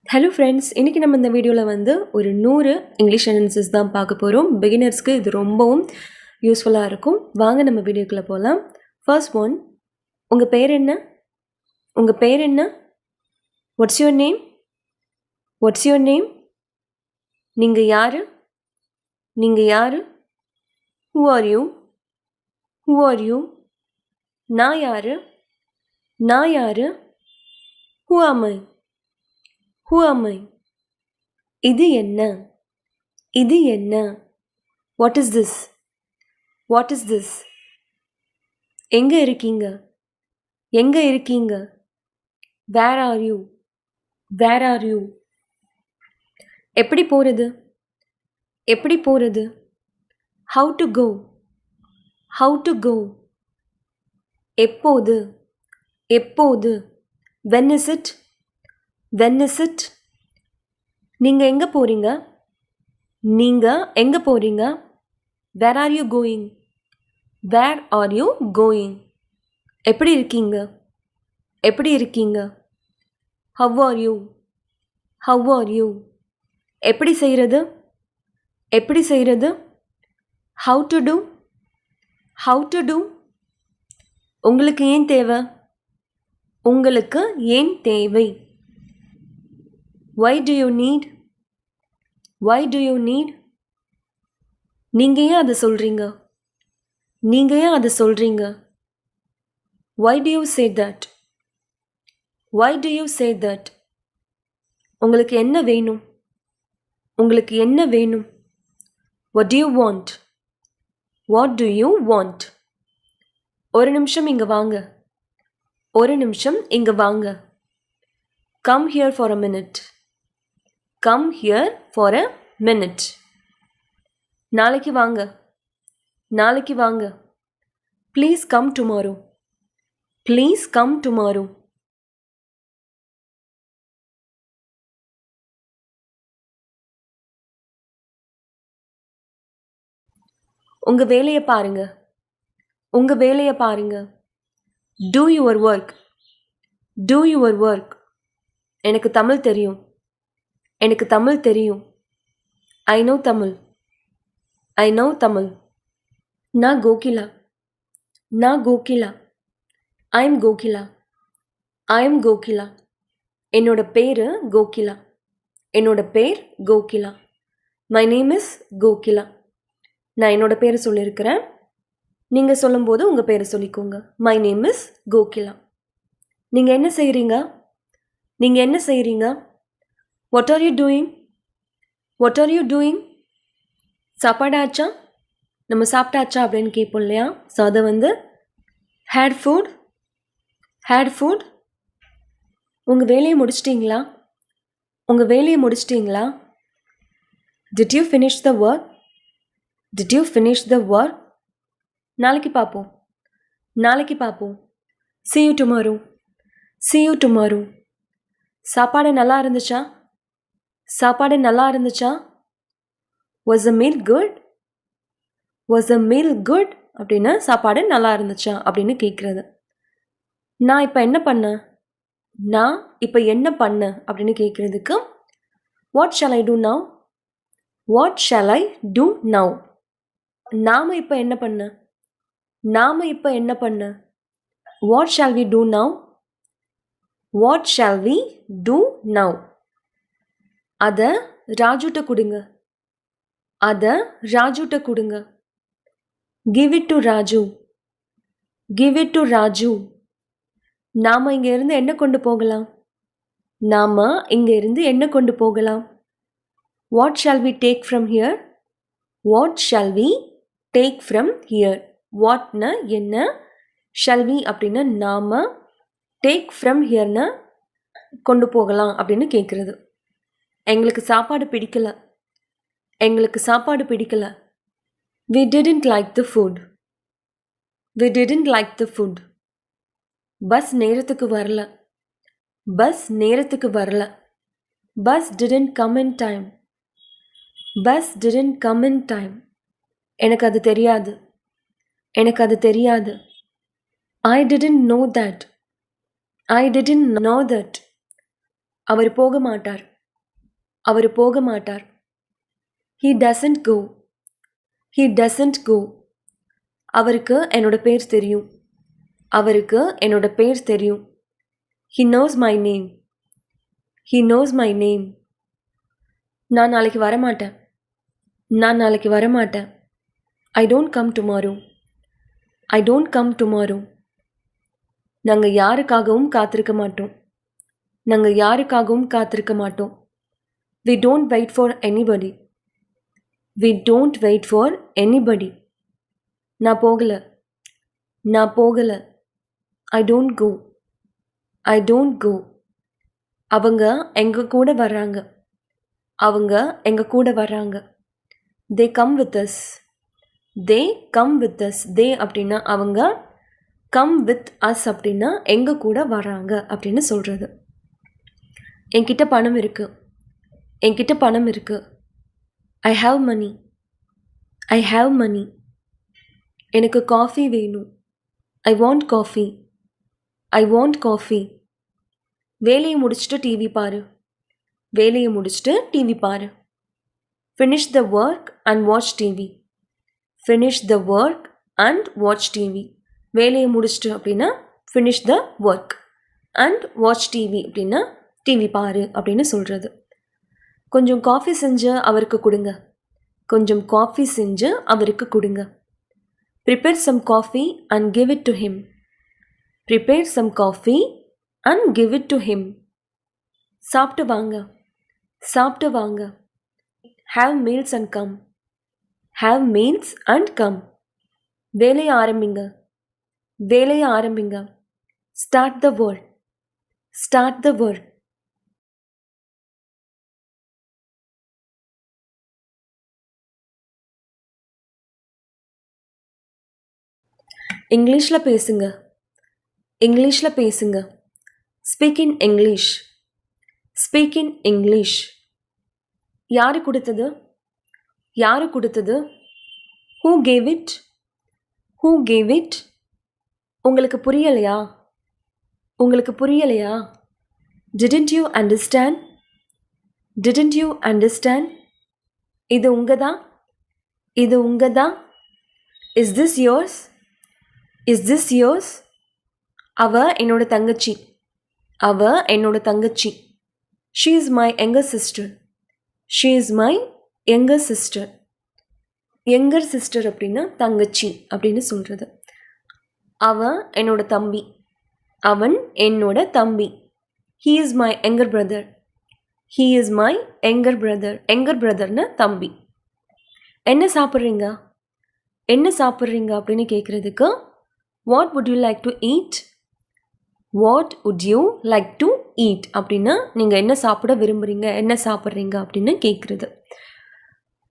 Hello friends, இன்றைக்கி நம்ம இந்த வீடியோவில் வந்து ஒரு 100 இங்கிலீஷ் சென்டென்சஸ் தான் பார்க்க போகிறோம். பிகினர்ஸ்க்கு இது ரொம்பவும் யூஸ்ஃபுல்லாக இருக்கும். வாங்க நம்ம வீடியோக்குள்ளே போகலாம். ஃபர்ஸ்ட் ஒன், உங்கள் பேர் என்ன? உங்கள் பேர் என்ன? What's your name? What's your name? நீங்கள் யார்? நீங்கள் யார்? Who are you? Who are you? நான் யார்? நான் யார்? ஹூ ஆம் ஐ? ஹூ ஆம் ஐ? இது என்ன? இது என்ன? What is this? What is this? எங்கே இருக்கீங்க? எங்கே இருக்கீங்க? Where are you? Where are you? எப்படி போகிறது? எப்படி போகிறது? How to go? How to go? எப்போது? எப்போது? When is it? When is it? நீங்கள் எங்கே போகிறீங்க? நீங்கள் எங்கே போகிறீங்க? Where are you going? Where are you going? எப்படி இருக்கீங்க? எப்படி இருக்கீங்க? How are you? How are you? எப்படி செய்கிறது? எப்படி செய்கிறது? How to do? How to do? உங்களுக்கு ஏன் தேவை? உங்களுக்கு ஏன் தேவை? Why do you need? Why do you need? நீங்கள் ஏன் அதை சொல்கிறீங்க? நீங்கள் ஏன் அதை சொல்கிறீங்க? Why do you say that? Why do you say that? உங்களுக்கு என்ன வேணும்? உங்களுக்கு என்ன வேணும்? What do you want? What do you want? ஒரு நிமிஷம் இங்கே வாங்க. ஒரு நிமிஷம் இங்கே வாங்க. Come here for a minute. Come here for a minute. நாளைக்கு வாங்க. நாளைக்கு வாங்க. Please come tomorrow. Please come tomorrow. உங்க வேலையை பாருங்க. உங்க வேலையை பாருங்க. Do your work. Do your work. எனக்கு தமிழ் தெரியும். எனக்கு தமிழ் தெரியும். I know Tamil. I know Tamil. நான் கோகிலா. நான் Kokila. I am Kokila. I am Kokila. என்னோட பேர் கோகிலா. என்னோட பேர் Kokila. My name is Kokila. நான் என்னோட பேரை சொல்லியிருக்கிறேன். நீங்கள் சொல்லும்போது உங்கள் பேரை சொல்லிக்கோங்க. My name is Kokila. நீங்கள் என்ன செய்கிறீங்க? நீங்கள் என்ன செய்கிறீங்க? What are you doing? What are you doing? சாப்பாடு ஆச்சா? நம்ம சாப்பிட்டாச்சா அப்படின்னு கேட்போம் இல்லையா? ஸோ அதை வந்து had food. had food. உங்கள் வேலையை முடிச்சிட்டிங்களா? உங்கள் வேலையை முடிச்சிட்டிங்களா? Did you finish the work? Did you finish the work? நாளைக்கு பார்ப்போம். நாளைக்கு பார்ப்போம். See you tomorrow. See you tomorrow. சாப்பாடு நல்லா இருந்துச்சா? சாப்பாடு நல்லா இருந்துச்சா? Was the meal good? Was the meal good? அப்படின்னா சாப்பாடு நல்லா இருந்துச்சா அப்படின்னு கேட்குறது. நான் இப்போ என்ன பண்ணேன்? நான் இப்போ என்ன பண்ணேன் அப்படின்னு கேட்குறதுக்கு What shall I do now? What shall I do now? நாம் இப்போ என்ன பண்ண? நாம் இப்போ என்ன பண்ண? What shall we do now? What shall we do now? அதை ராஜுட்ட கொடுங்க. அதை ராஜுட்ட கொடுங்க. Give it to Raju. Give it to Raju. நாம் இங்கே இருந்து என்ன கொண்டு போகலாம்? நாம் இங்கே இருந்து என்ன கொண்டு போகலாம்? What shall we take from here? What shall we take from here? Whatனா என்ன? Shall we அப்படின்னா நாம், take from hereனா கொண்டு போகலாம் அப்படின்னு கேட்குறது. எங்களுக்கு சாப்பாடு பிடிக்கல. எங்களுக்கு சாப்பாடு பிடிக்கல. We didn't like the food. We didn't like the food. Bus நேரத்துக்கு வரல. பஸ் நேரத்துக்கு வரல. Bus didn't come in time. Bus didn't come in time. எனக்கு அது தெரியாது. எனக்கு அது தெரியாது. I didn't know that. I didn't know that. அவர் போக மாட்டார். அவர் போக மாட்டார். He doesn't go. He doesn't go. அவருக்கு என்னோட பேர் தெரியும். அவருக்கு என்னோட பேர் தெரியும். He knows my name. He knows my name. நான் நாளைக்கு வரமாட்டேன். நான் நாளைக்கு வரமாட்டேன். I don't come tomorrow. I don't come tomorrow. நாங்கள் யாருக்காகவும் காத்திருக்க மாட்டோம். நாங்கள் யாருக்காகவும் காத்திருக்க மாட்டோம். We don't wait for anybody. We don't wait for anybody. நான் போகல. நான் போகல. I don't go. I don't go. அவங்க எங்க கூட வர்றாங்க. அவங்க எங்க கூட வர்றாங்க. They come with us. They come with us. They அப்படின்னா அவங்க, come with us அப்படின்னா எங்க கூட வர்றாங்க அப்படின்னு சொல்கிறது. என்கிட்ட பணம் இருக்கு. என்கிட்ட பணம் இருக்கு. I have money. I have money. எனக்கு காஃபி வேணும். I want coffee. I want coffee. வேலையை முடிச்சுட்டு டிவி பாரு. வேலையை முடிச்சுட்டு டிவி பாரு. Finish the work and watch TV. Finish the work and watch TV. வேலையை முடிச்சுட்டு அப்படின்னா finish the work and watch TV அப்படின்னா டிவி பாரு அப்படின்னு சொல்கிறது. கொஞ்சம் காஃபி செஞ்சு அவருக்கு கொடுங்க. கொஞ்சம் காஃபி செஞ்சு அவருக்கு கொடுங்க. Prepare some coffee and give it to him. Prepare some coffee and give it to him. சாப்பிட்டு வாங்க. சாப்பிட்டு வாங்க. Have meals and come. Have meals and come. வேலையை ஆரம்பிங்க. வேலையை ஆரம்பிங்க. Start the work. Start the work. இங்கிலீஷில் பேசுங்க. இங்கிலீஷில் பேசுங்க. Speak in English. Speak in English. யாரு கொடுத்தது? யாரு கொடுத்தது? Who gave it? Who gave it? உங்களுக்கு புரியலையா? உங்களுக்கு புரியலையா? Didn't you understand? Didn't you understand? இது உங்கதா? இது உங்கதா? Is this yours? Is this yours? அவ என்னோட தங்கச்சி. அவ என்னோட தங்கச்சி. She is my younger sister. She is my younger sister. younger sister அப்படின்னா தங்கச்சி அப்படின்னு சொல்கிறது. அவன் என்னோட தம்பி. அவன் என்னோட தம்பி. He is my younger brother. He is my younger brother. younger brotherனா தம்பி. என்ன சாப்பிட்றீங்க? என்ன சாப்பிட்றீங்க அப்படின்னு கேட்குறதுக்கு What would you like to eat? What would you like to eat? அப்படின்னா நீங்கள் என்ன சாப்பிட விரும்புகிறீங்க, என்ன சாப்பிட்றீங்க அப்படின்னு கேட்குறது.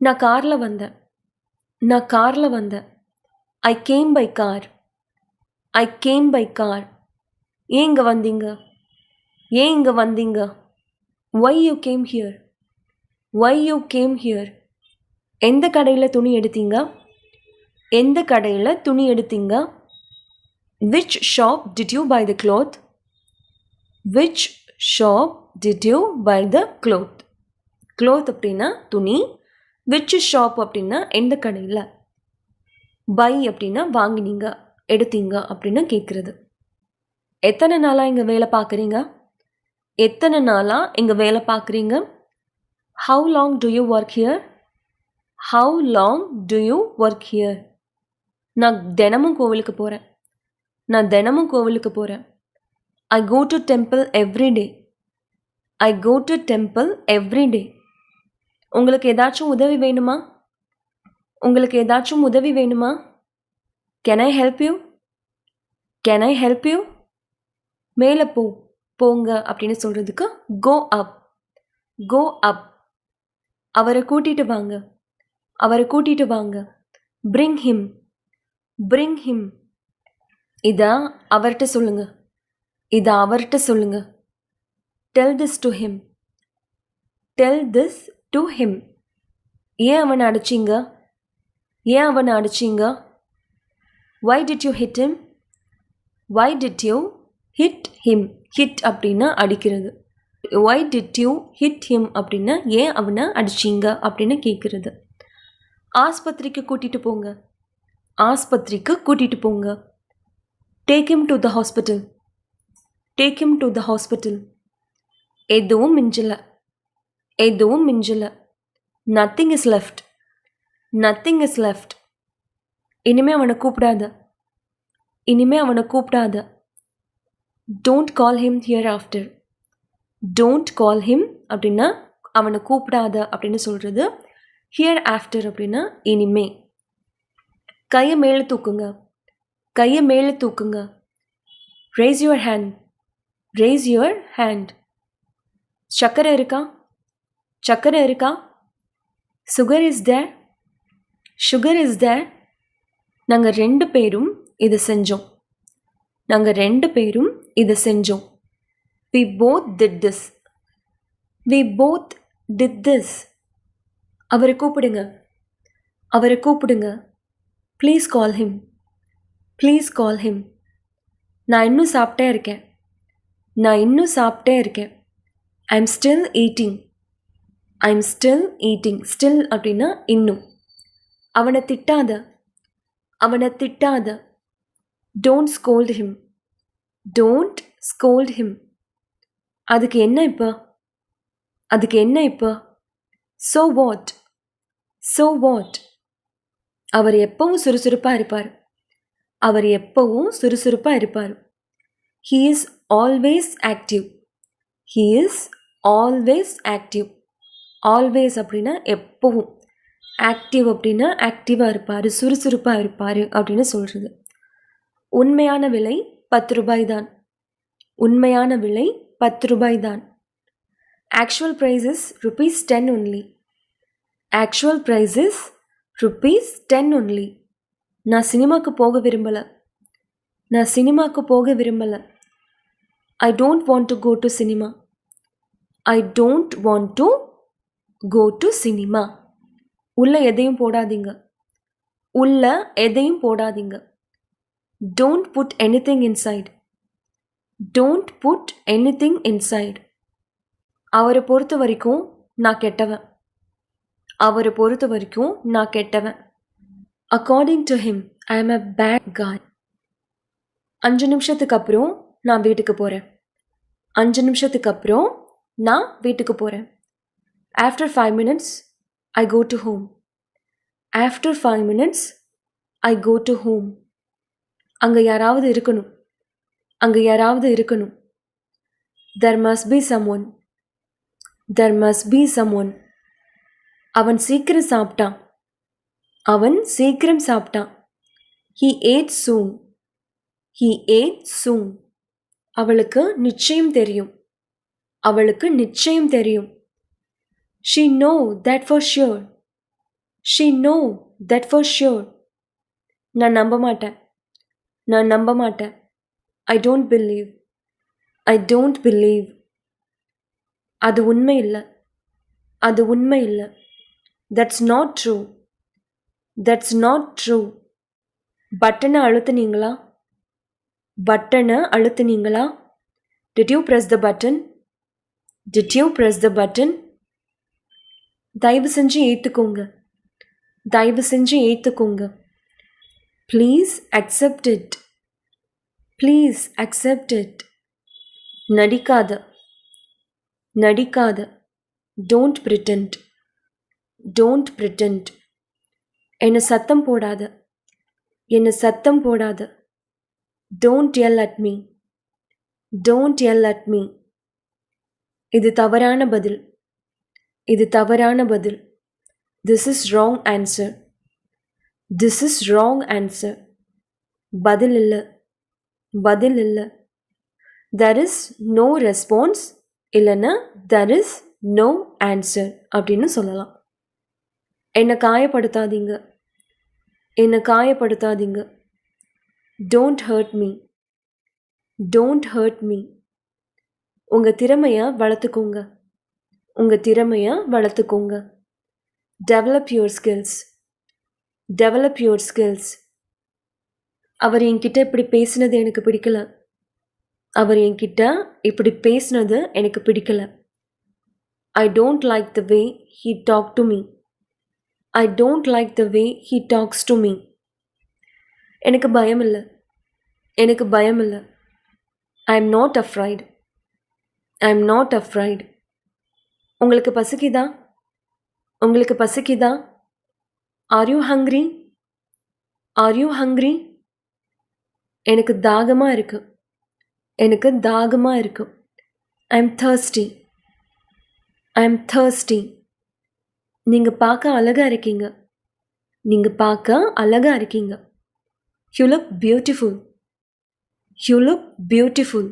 நான் காரில் வந்தேன். நான் காரில் வந்தேன். I came by car. I came by car. ஏன் இங்கே வந்தீங்க? ஏன் இங்கே வந்தீங்க? Why you came here? Why you came here? எந்த கடையில் துணி எடுத்தீங்க? எந்த கடையில் துணி எடுத்தீங்க? Which shop did you buy the cloth? Which shop did you buy the cloth? Cloth அப்படின்னா துணி. Which shop அப்படின்னா எந்த கடையில். buy அப்படின்னா வாங்கினீங்க, எடுத்தீங்க அப்படின்னு கேட்குறது. எத்தனை நாளாக இங்கே வேலை பார்க்குறீங்க? எத்தனை நாளாக இங்கே வேலை பார்க்குறீங்க? How long do you work here? How long do you work here? நான் தினமும் கோவிலுக்கு போகிறேன். நான் தினமும் கோவிலுக்கு போகிறேன். I go to temple every day. I go to temple every day. உங்களுக்கு ஏதாச்சும் உதவி வேணுமா? உங்களுக்கு ஏதாச்சும் உதவி வேணுமா? Can I help you? Can I help you? மேலே போங்க அப்படின்னு சொல்கிறதுக்கு go up. Go up. அவரை கூட்டிகிட்டு வாங்க. அவரை கூட்டிகிட்டு வாங்க. Bring him. Bring him. இதா அவர்கிட்ட சொல்லுங்க. இதா அவர்கிட்ட சொல்லுங்க. Tell this to him. Tell this to him. ஏன் அவனை அடிச்சிங்க? ஏன் அவனை அடிச்சிங்க? Why did you hit him? Why did you hit him? Hit அப்படின்னா அடிக்கிறது. why did you hit him அப்படின்னா ஏன் அவனை அடிச்சிங்க அப்படின்னு கேட்குறது. ஆஸ்பத்திரிக்கு கூட்டிகிட்டு போங்க, ஆஸ்பத்திரிக்கு கூட்டிகிட்டு போங்க. Take him to the hospital, take him to the hospital. எதுவும் மிஞ்சலை, எதுவும் மிஞ்சலை. nothing is left, nothing is left. இனிமே அவனை கூப்பிடாத, இனிமே அவனை கூப்பிடாத. don't call him hereafter, don't call him அப்படின்னா அவனை கூப்பிடாத அப்படின்னு சொல்கிறது. hereafter அப்படின்னா இனிமே. கையை மேலே தூக்குங்க, கையை மேலே தூக்குங்க. raise your hand, raise your hand. சக்கரை இருக்கா, சக்கரை இருக்கா. sugar is there, sugar is there. நாங்கள் 2 பேரும் இதை செஞ்சோம், நாங்கள் 2 பேரும் இதை செஞ்சோம். we both did this, we both did this. அவரை கூப்பிடுங்க, அவரை கூப்பிடுங்க. Please call him, please call him. நான் இன்னும் சாப்பிட்டே இருக்கேன், நான் இன்னும் சாப்பிட்டே இருக்கேன். I am still eating, I am still eating. Still அப்படின்னா இன்னும். அவனை திட்டாத, அவனை திட்டாத. Don't scold him, don't scold him. அதுக்கு என்ன இப்போ, அதுக்கு என்ன இப்போ. so what, so what. அவர் எப்பவும் சுறுசுறுப்பாக இருப்பார், அவர் எப்பவும் சுறுசுறுப்பாக இருப்பார். he is always active, he is always active. always அப்படின்னா எப்பவும், ஆக்டிவ் அப்படின்னா ஆக்டிவாக இருப்பார், சுறுசுறுப்பாக இருப்பார் அப்படின்னு சொல்கிறது. உண்மையான விலை 10 ரூபாய் தான், உண்மையான விலை 10 ரூபாய் தான். actual price is ₹10 only, actual price is ₹10 only. நான் சினிமாவுக்கு போக விரும்பலை, நான் சினிமாவுக்கு போக விரும்பலை. I don't want to go to cinema, I don't want to go to cinema. உள்ள எதையும் போடாதீங்க, உள்ள எதையும் போடாதீங்க. don't put anything inside, don't put anything inside. அவரை பொறுத்த வரைக்கும் நான் கெட்டவன், அவரை பொறுத்த வரைக்கும் நான் கெட்டவன். according to him I am a bad guy. 5 நிமிஷத்துக்கு அப்புறம் நான் வீட்டுக்கு போகிறேன், 5 நிமிஷத்துக்கு அப்புறம் நான் வீட்டுக்கு போகிறேன். after 5 minutes I go to home, after 5 minutes I go to home. அங்கே யாராவது இருக்கணும், அங்கே யாராவது இருக்கணும். there must be someone, there must be someone. அவன் சீக்கிரம் சாப்பிட்டான், அவன் சீக்கிரம் சாப்பிட்டான். he ate soon, he ate soon. அவளுக்கு நிச்சயம் தெரியும், அவளுக்கு நிச்சயம் தெரியும். she know that for sure, she know that for sure. நான் நம்ப மாட்டேன், நான் நம்ப மாட்டேன். I don't believe, I don't believe. அது உண்மை இல்லை, அது உண்மை இல்லை. that's not true, that's not true. பட்டனை அழுத்துனீங்களா, பட்டனை அழுத்துனீங்களா. did you press the button, did you press the button. தயவு செஞ்சு ஏற்றுக்கோங்க, தயவு செஞ்சு ஏற்றுக்கோங்க. Please accept it, please accept it. நடிக்காத, நடிக்காத. don't pretend, don't pretend. என்னை சத்தம் போடாத, என்னை சத்தம் போடாத. don't yell at me, don't yell at me. இது தவறான பதில், இது தவறான பதில். this is wrong answer, this is wrong answer. பதில் இல்லை, பதில் இல்லை. there is no response இல்லைன்னா there is no answer அப்படின்னு சொல்லலாம். என்னை காயப்படுத்தாதீங்க, என்னை காயப்படுத்தாதீங்க. don't hurt me, don't hurt me. உங்கள் திறமையை வளர்த்துக்கோங்க, உங்கள் திறமையை வளர்த்துக்கோங்க. develop your skills, develop your skills. அவர் என்கிட்ட இப்படி பேசினது எனக்கு பிடிக்கல, அவர் என்கிட்ட இப்படி பேசினது எனக்கு பிடிக்கல. I don't like the way he talked to me. I don't like the way he talks to me. எனக்கு பயம் இல்லை. எனக்கு பயம் இல்லை. I am not afraid. I am not afraid. உங்களுக்கு பசிக்குதா? உங்களுக்கு பசிக்குதா? Are you hungry? Are you hungry? எனக்கு தாகமாக இருக்கு. எனக்கு தாகமாக இருக்கு. I am thirsty. I am thirsty. நீங்கள் பார்க்க அழகா இருக்கீங்க. நீங்கள் பார்க்க அழகா இருக்கீங்க. You look beautiful. You look beautiful.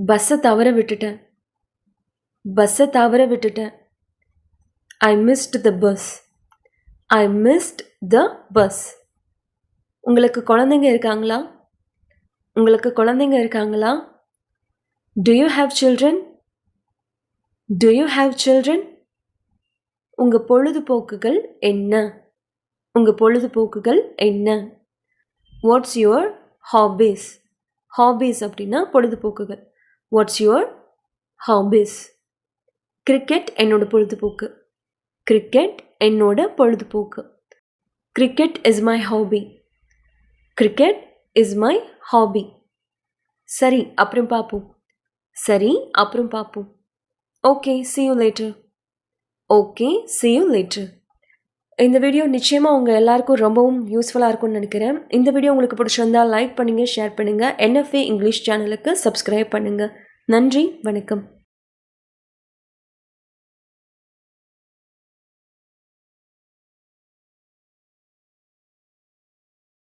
பஸ்ஸை தவற விட்டுட்டேன். பஸ்ஸை தவற விட்டுட்டேன். I missed the bus. I missed the bus. உங்களுக்கு குழந்தைங்க இருக்காங்களா? உங்களுக்கு குழந்தைங்க இருக்காங்களா? Do you have children? Do you have children? உங்கள் பொழுதுபோக்குகள் என்ன? உங்கள் பொழுதுபோக்குகள் என்ன? What's your hobbies? Hobbies அப்படின்னா பொழுதுபோக்குகள். What's your hobbies? கிரிக்கெட் என்னோட பொழுதுபோக்கு. கிரிக்கெட் என்னோட பொழுதுபோக்கு. Cricket is my hobby. Cricket is my hobby. சரி அப்புறம் பார்ப்போம். சரி அப்புறம் பார்ப்போம். Okay, see you later. Okay, see you later. இந்த வீடியோ நிச்சயமாக உங்கள் எல்லாருக்கும் ரொம்பவும் யூஸ்ஃபுல்லாக இருக்கும்னு நினைக்கிறேன். இந்த வீடியோ உங்களுக்கு பிடிச்சிருந்தா லைக் பண்ணுங்கள், ஷேர் பண்ணுங்கள். NFE இங்கிலீஷ் சேனலுக்கு சப்ஸ்கிரைப் பண்ணுங்கள். நன்றி, வணக்கம்.